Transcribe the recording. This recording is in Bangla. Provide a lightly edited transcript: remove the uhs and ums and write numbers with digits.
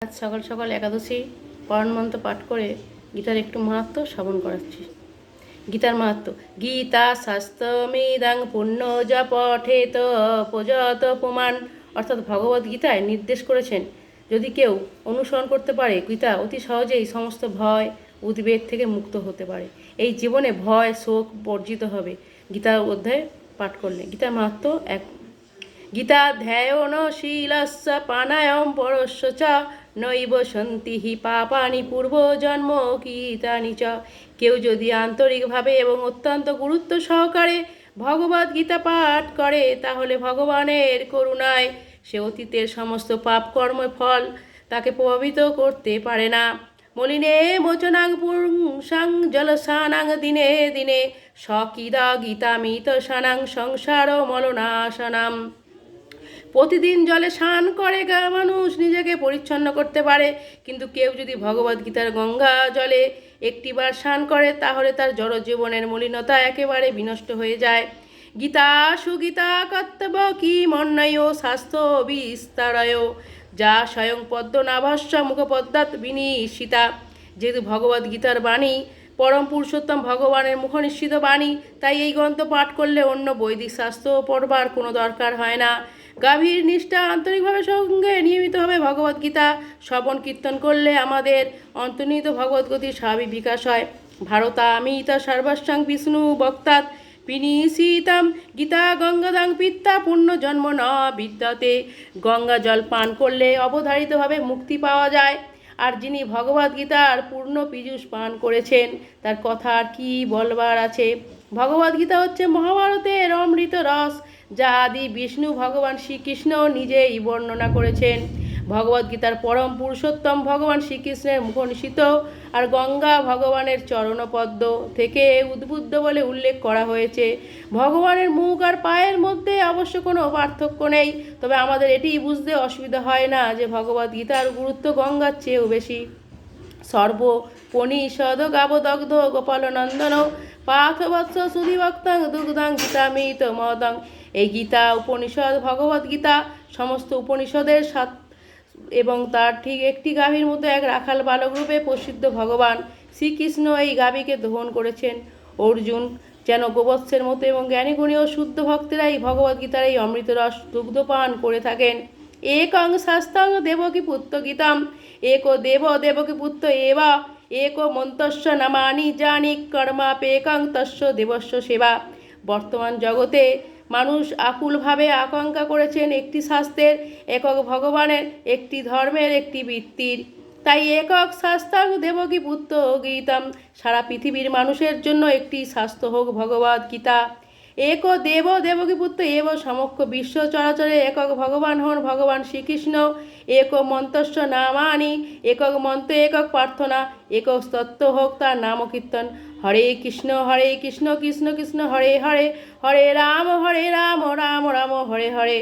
আজ সকাল সকাল একাদশী পরণ মন্ত্র পাঠ করে গীতার একটু মাহাত্ম্য শ্রবণ করাচ্ছি। গীতার মাহাত্ম্য: গীতা শাস্ত্রমেদাং পুণ্য যা পঠেত প্রজত প্রমাণ। অর্থাৎ ভগবদ গীতায় নির্দেশ করেছেন, যদি কেউ অনুসরণ করতে পারে, গীতা অতি সহজেই সমস্ত ভয় উদ্বেগ থেকে মুক্ত হতে পারে। এই জীবনে ভয় শোক বর্জিত হবে গীতার অধ্যায় পাঠ করলে। গীতার মাহাত্ম্য এক: গীতা ধ্যায়নশীলস্য প্রাণায়াম পরস্য চ নৈব সন্তি হি পাপানি পূর্বজন্ম গীতানি চ। কেউ যদি আন্তরিকভাবে এবং অত্যন্ত গুরুত্ব সহকারে ভগবদ গীতা পাঠ করে, তাহলে ভগবানের করুণায় সে অতীতের সমস্ত পাপ কর্মের ফল তাকে প্রভাবিত করতে পারে না। মলিনে মোচনাং পুংসাং জলসানাং দিনে দিনে সকিদা গীতামিত সানাং সংসার মলনাশনাম। প্রতিদিন জলে স্নান করে মানুষ নিজেকে পরিচ্ছন্ন করতে পারে, কিন্তু কেউ যদি ভগবদ গীতার গঙ্গা জলে একটিবার স্নান করে, তাহলে তার জড়জীবনের মলিনতা একেবারে বিনষ্ট হয়ে যায়। গীতা সুগীতা কর্তব্য কি মন্নয় স্বাস্থ্য বিস্তারয় যা স্বয়ং পদ্মনাভস্য মুখপদ্মাৎ বিনিশিতা। যেহেতু ভগবদ গীতার বাণী পরম পুরুষোত্তম ভগবানের মুখনিঃসৃত বাণী, তাই এই গ্রন্থ পাঠ করলে অন্য বৈদিক শাস্ত্র পড়বার কোনো দরকার হয় না। গভীর নিষ্ঠা আন্তরিকভাবে সঙ্গে নিয়মিতভাবে ভগবদ গীতা শ্রবণ কীর্তন করলে আমাদের অন্তর্নিহিত ভগবদ্গতির স্বাভাবিক বিকাশ হয়। ভারতামিতা সর্বস্বাং বিষ্ণু বক্তাৎ বিনিশিতাম গীতা গঙ্গাদাং পিত্তা পুণ্য জন্ম ন বিদ্যতে। গঙ্গা জল পান করলে অবধারিতভাবে মুক্তি পাওয়া যায়, আর যিনি ভগবদ গীতার পূর্ণ পীযূষ পান করেছেন, তার কথা আর কি বলবার আছে। ভগবদ গীতা হচ্ছে মহাভারতের অমৃত রস, যা আদি বিষ্ণু ভগবান শ্রীকৃষ্ণ নিজেই বর্ণনা করেছেন। ভগবদ গীতার পরম পুরুষোত্তম ভগবান শ্রীকৃষ্ণের মুখনিঃসৃত, আর গঙ্গা ভগবানের চরণপদ্ম থেকে উদ্বুদ্ধ বলে উল্লেখ করা হয়েছে। ভগবানের মুখ আর পায়ের মধ্যে অবশ্য কোনো পার্থক্য নেই, তবে আমাদের এটি বুঝতে অসুবিধা হয় না যে ভগবদ গীতার গুরুত্ব গঙ্গার চেয়েও বেশি। সর্বপনিষদ গাবদগ্ধ গোপালনন্দন পার্থবৎস সুধিভক্তাং দুগ্ধাং গীতামিত মদং। এই গীতা উপনিষদ ভগবদ গীতা সমস্ত উপনিষদের সাত এবং তার ঠিক একটি গাভীর মধ্যে এক রাখাল বালক রূপে প্রসিদ্ধ ভগবান শ্রীকৃষ্ণ এই গাভীকে দহন করেছেন। অর্জুন যেন গোবৎসের মতো এবং জ্ঞানীগুণী ও শুদ্ধ ভক্তেরা এই ভগবদ্গীতার এই অমৃতরস দুগ্ধপান করে থাকেন। একং শাস্ত্রং দেবকী পুত্র গীতাম एको দেব দেবকী পুত্র এবা एको মন্তস্য নামানি জানি কর্মাপেকং তস্য দেবস্য সেবা। বর্তমান জগতে মানুষ আকুলভাবে আকাঙ্ক্ষা করেছেন একটি শাস্ত্রের, একক ভগবানের, একটি ধর্মের, একটি বৃত্তির। তাই একক শাস্ত্রাং দেবকী পুত্র গীতাম, সারা পৃথিবীর মানুষের জন্য একটি শাস্ত্র হোক ভগবদ গীতা। এক দেব দেবকী পুত্র এব সমগ্র বিশ্ব চরাচরে একক ভগবান হন ভগবান শ্রীকৃষ্ণ। এক মন্তস্য নামানি, একক মন্ত্র, একক প্রার্থনা, একক তত্ত্ব হোক তার নাম কীর্তন। হরে কৃষ্ণ কৃষ্ণ কৃষ্ণ হরে হরে, হরে রাম রাম রাম হরে হরে।